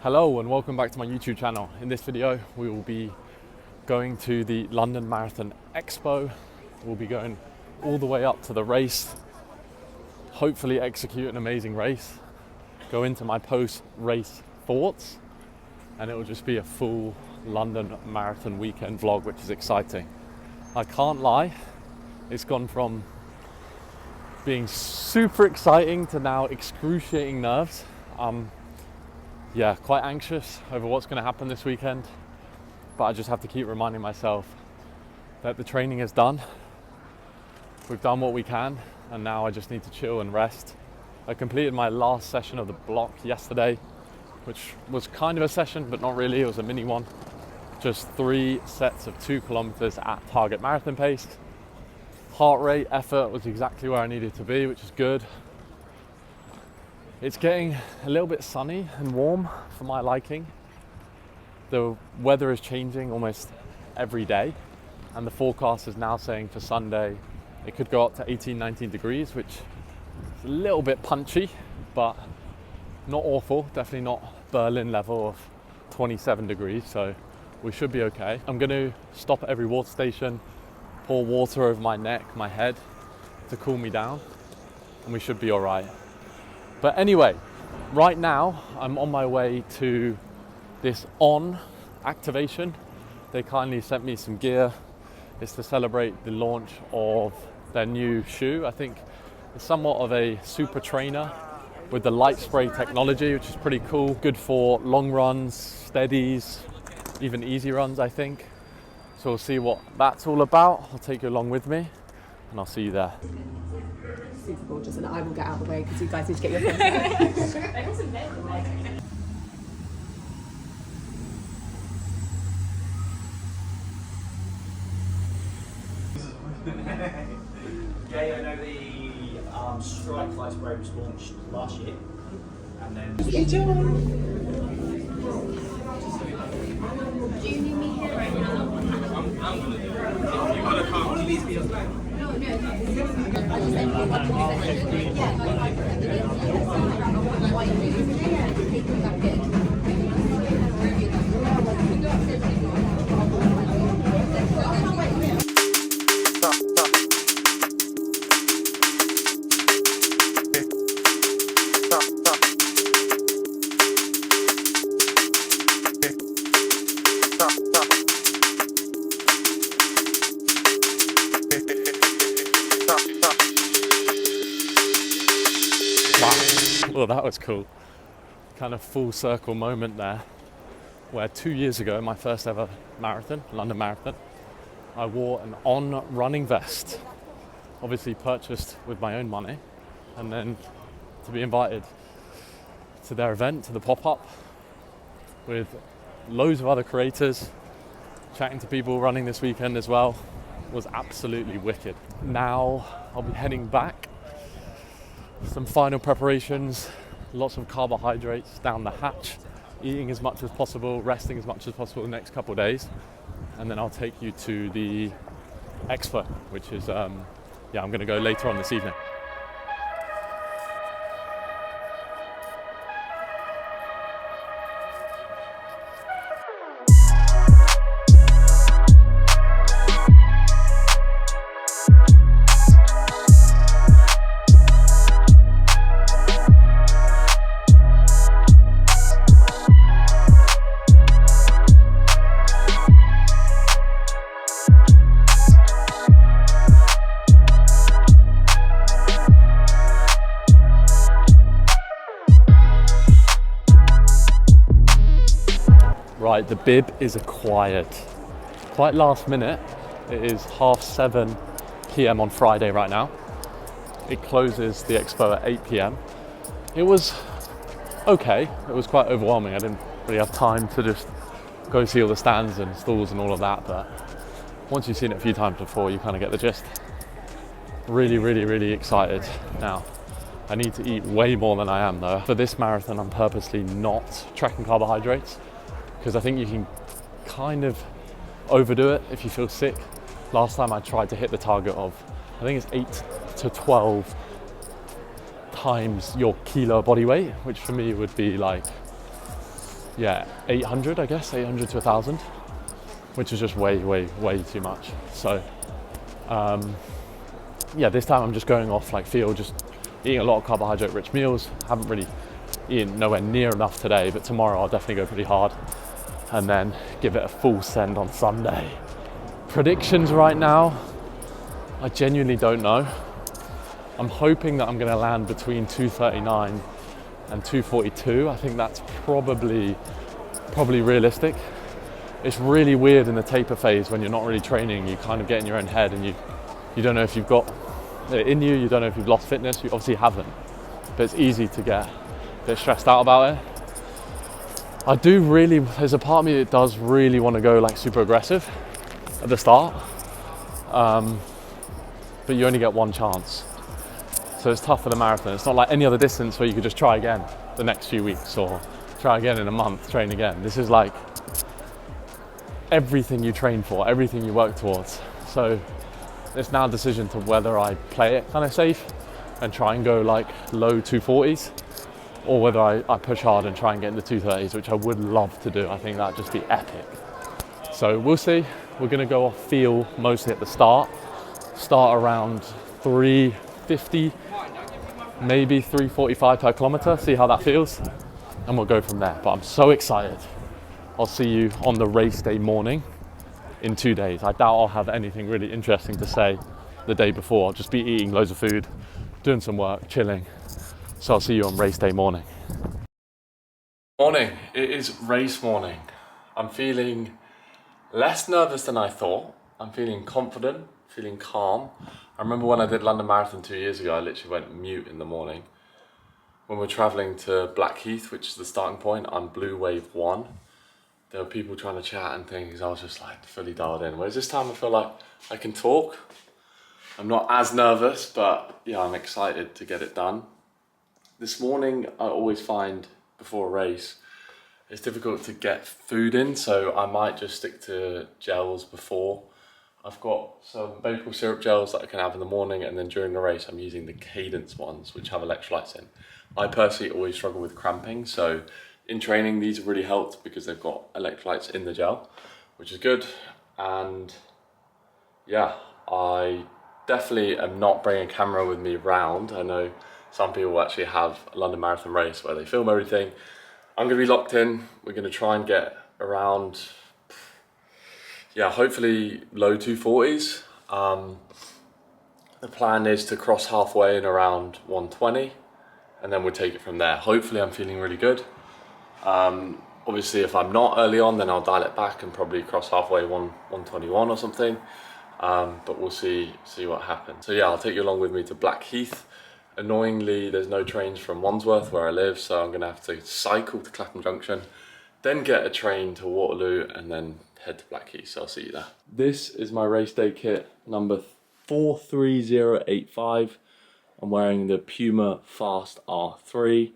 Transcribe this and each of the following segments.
Hello and welcome back to my YouTube channel. In this video we will be going to the London Marathon Expo. We'll be going all the way up to the race, hopefully execute an amazing race, go into my post-race thoughts, and it will just be a full London Marathon weekend vlog, which is exciting. I can't lie, it's gone from being super exciting to now excruciating nerves. Yeah, quite anxious over what's going to happen this weekend, but I just have to keep reminding myself that the training is done. We've done what we can, and now I just need to chill and rest. I completed my last session of the block yesterday, which was kind of a session, but not really. It was a mini one. Just 3 sets of 2 kilometers at target marathon pace. Heart rate, effort was exactly where I needed to be, which is good. It's getting a little bit sunny and warm for my liking. The weather is changing almost every day, and the forecast is now saying for Sunday it could go up to 18-19 degrees, which is a little bit punchy, but not awful. Definitely not Berlin level of 27 degrees, so we should be okay. I'm going to stop at every water station, pour water over my neck, my head to cool me down, and we should be all right. But anyway, right now I'm on my way to this On activation. They kindly sent me some gear. It's to celebrate the launch of their new shoe. I think it's somewhat of a super trainer with the light spray technology, which is pretty cool. Good for long runs, steadies, even easy runs, I think. So we'll see what that's all about. I'll take you along with me and I'll see you there. Super gorgeous, and I will get out of the way because you guys need to get your photos. Yeah, I know the Strike Light Spray was launched last year, and then. Hey, John. Do you need me here right now? I'm gonna do it. If you wanna come, please be online. Well, that was cool. Kind of full circle moment there, where 2 years ago, my first ever marathon, London Marathon, I wore an On running vest, obviously purchased with my own money, and then to be invited to their event, to the pop-up, with loads of other creators, chatting to people running this weekend as well, was absolutely wicked. Now I'll be heading back. Some final preparations, lots of carbohydrates down the hatch, eating as much as possible, resting as much as possible the next couple of days, and then I'll take you to the expo, which is, I'm going to go later on this evening. Right, the bib is acquired. Quite last minute. It is 7:30 p.m. on Friday right now. It closes the expo at 8 p.m. It was okay. It was quite overwhelming. I didn't really have time to just go see all the stands and stalls and all of that, but once you've seen it a few times before, you kind of get the gist. Really, really, really excited. Now, I need to eat way more than I am though. For this marathon, I'm purposely not tracking carbohydrates, because I think you can kind of overdo it if you feel sick. Last time I tried to hit the target of, I think it's 8 to 12 times your kilo body weight, which for me would be like yeah, 800, I guess, 800 to 1,000, which is just way too much. So yeah, this time I'm just going off like feel, just eating a lot of carbohydrate rich meals. Haven't really eaten nowhere near enough today, but tomorrow I'll definitely go pretty hard and then give it a full send on Sunday. Predictions right now, I genuinely don't know. I'm hoping that I'm going to land between 239 and 242. I think that's probably realistic. It's really weird in the taper phase when you're not really training. You kind of get in your own head and you don't know if you've got it in you. You don't know if you've lost fitness. You obviously haven't, but it's easy to get a bit stressed out about it. There's a part of me that does really want to go like super aggressive at the start, but you only get one chance. So it's tough for the marathon. It's not like any other distance where you could just try again the next few weeks or try again in a month, train again. This is like everything you train for, everything you work towards. So it's now a decision to whether I play it kind of safe and try and go like low 240s, or whether I push hard and try and get into 230s, which I would love to do. I think that'd just be epic. So we'll see. We're gonna go off feel mostly at the start around 350, maybe 345 per kilometer, see how that feels, and we'll go from there. But I'm so excited. I'll see you on the race day morning in 2 days. I doubt I'll have anything really interesting to say the day before. I'll just be eating loads of food, doing some work, chilling. So I'll see you on race day morning. Morning, it is race morning. I'm feeling less nervous than I thought. I'm feeling confident, feeling calm. I remember when I did London Marathon 2 years ago, I literally went mute in the morning. When we're traveling to Blackheath, which is the starting point, on Blue Wave 1, there were people trying to chat and things. I was just like fully dialed in. Whereas this time I feel like I can talk. I'm not as nervous, but yeah, I'm excited to get it done. This morning, I always find before a race, it's difficult to get food in, so I might just stick to gels before. I've got some maple syrup gels that I can have in the morning, and then during the race I'm using the Cadence ones, which have electrolytes in. I personally always struggle with cramping, so in training these have really helped because they've got electrolytes in the gel, which is good. And yeah, I definitely am not bringing a camera with me round. I know some people actually have a London Marathon race where they film everything. I'm going to be locked in. We're going to try and get around, yeah, hopefully low 240s. The plan is to cross halfway in around 120, and then we'll take it from there. Hopefully I'm feeling really good. Obviously if I'm not early on, then I'll dial it back and probably cross halfway 121 or something. But we'll see what happens. So yeah, I'll take you along with me to Blackheath. Annoyingly, there's no trains from Wandsworth where I live, so I'm gonna have to cycle to Clapham Junction, then get a train to Waterloo, and then head to Blackheath. So I'll see you there. This is my race day kit, number 43085. I'm wearing the Puma Fast R3. I'm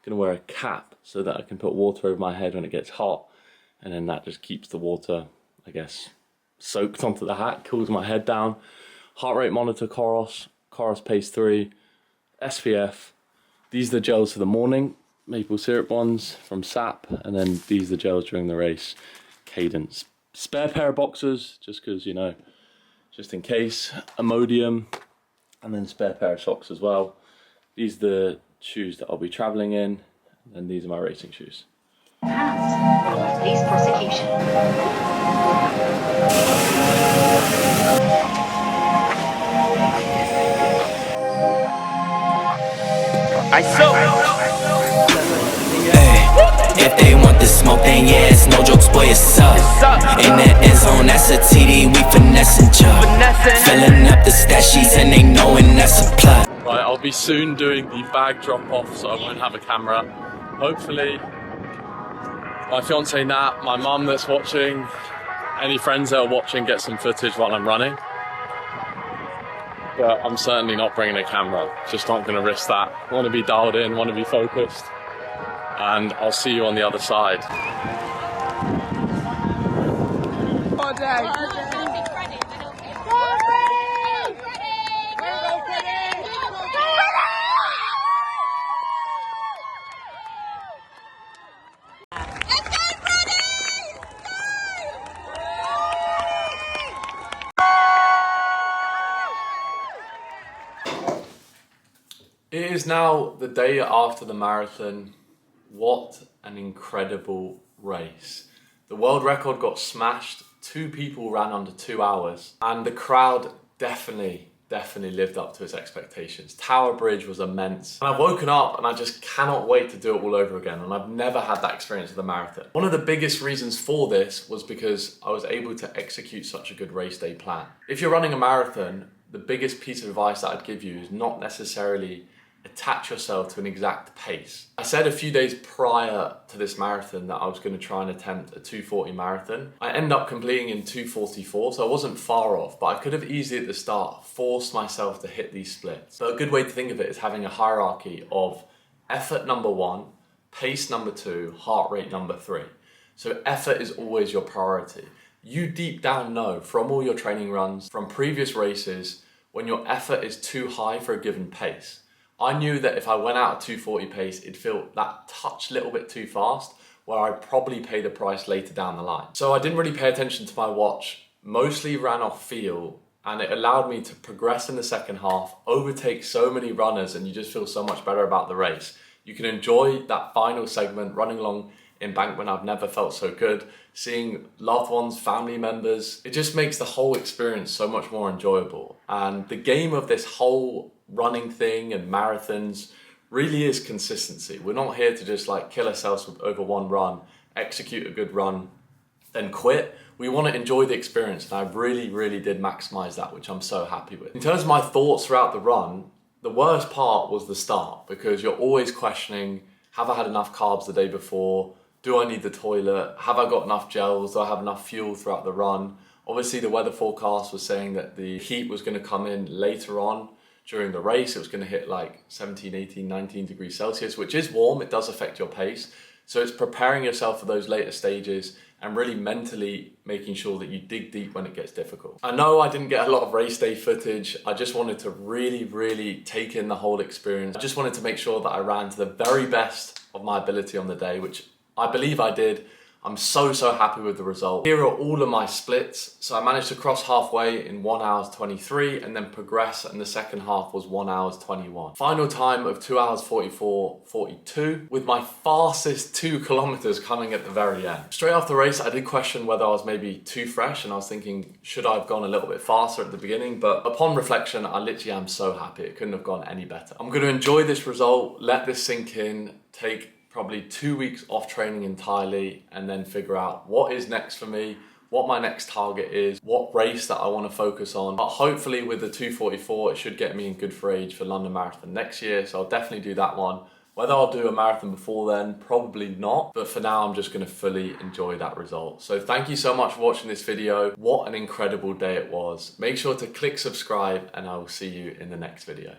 gonna wear a cap so that I can put water over my head when it gets hot, and then that just keeps the water, I guess, soaked onto the hat, cools my head down. Heart rate monitor, Coros Pace 3, SPF. These are the gels for the morning, maple syrup ones from SAP, and then these are the gels during the race, Cadence. Spare pair of boxers, just because, you know, just in case. Imodium, and then spare pair of socks as well. These are the shoes that I'll be traveling in, and these are my racing shoes. Police prosecution. If they want the smoke, then yeah, it's no jokes, boy, it's up. In the end zone, that's a TD, we finessing job. Filling up the stat sheets and they knowing that's a plot. Right, I'll be soon doing the bag drop off, so I won't have a camera. Hopefully, my fiance Nat, my mum that's watching, any friends that are watching get some footage while I'm running. But I'm certainly not bringing a camera, just not gonna risk that. I wanna be dialed in, wanna be focused, and I'll see you on the other side. All day. is now the day after the marathon. What an incredible race. The world record got smashed. 2 people ran under 2 hours, and the crowd definitely lived up to its expectations. Tower Bridge was immense. And I've woken up and I just cannot wait to do it all over again. And I've never had that experience with a marathon. One of the biggest reasons for this was because I was able to execute such a good race day plan. If you're running a marathon, the biggest piece of advice that I'd give you is not necessarily attach yourself to an exact pace. I said a few days prior to this marathon that I was going to try and attempt a 2:40 marathon. I ended up completing in 2:44, so I wasn't far off, but I could have easily at the start forced myself to hit these splits. But a good way to think of it is having a hierarchy of effort number 1, pace number 2, heart rate number 3. So effort is always your priority. You deep down know from all your training runs, from previous races, when your effort is too high for a given pace. I knew that if I went out at 2:40 pace, it'd feel that touch little bit too fast, where I'd probably pay the price later down the line. So I didn't really pay attention to my watch, mostly ran off feel, and it allowed me to progress in the second half, overtake so many runners, and you just feel so much better about the race. You can enjoy that final segment, running along embankment. I've never felt so good. Seeing loved ones, family members, it just makes the whole experience so much more enjoyable. And the game of this whole running thing and marathons really is consistency. We're not here to just like kill ourselves over one run, execute a good run, then quit. We want to enjoy the experience, and I really did maximize that, which I'm so happy with. In terms of my thoughts throughout the run, the worst part was the start, because you're always questioning, have I had enough carbs the day before? Do I need the toilet? Have I got enough gels? Do I have enough fuel throughout the run? Obviously the weather forecast was saying that the heat was going to come in later on during the race. It was going to hit like 17, 18, 19 degrees Celsius, which is warm. It does affect your pace. So it's preparing yourself for those later stages and really mentally making sure that you dig deep when it gets difficult. I know I didn't get a lot of race day footage. I just wanted to really take in the whole experience. I just wanted to make sure that I ran to the very best of my ability on the day, which I believe I did. I'm so happy with the result. Here are all of my splits. So I managed to cross halfway in 1 hours 23 and then progress, and the second half was 1 hours 21. Final time of 2 hours 44:42, with my fastest 2 kilometers coming at the very end. Straight after the race, I did question whether I was maybe too fresh, and I was thinking, should I have gone a little bit faster at the beginning? But upon reflection, I literally am so happy. It couldn't have gone any better. I'm gonna enjoy this result, let this sink in, take probably 2 weeks off training entirely, and then figure out what is next for me, what my next target is, what race that I want to focus on. But hopefully with the 2:44, it should get me in good for age for London Marathon next year, so I'll definitely do that one. Whether I'll do a marathon before then, probably not, but for now I'm just going to fully enjoy that result. So thank you so much for watching this video. What an incredible day it was. Make sure to click subscribe, and I will see you in the next video.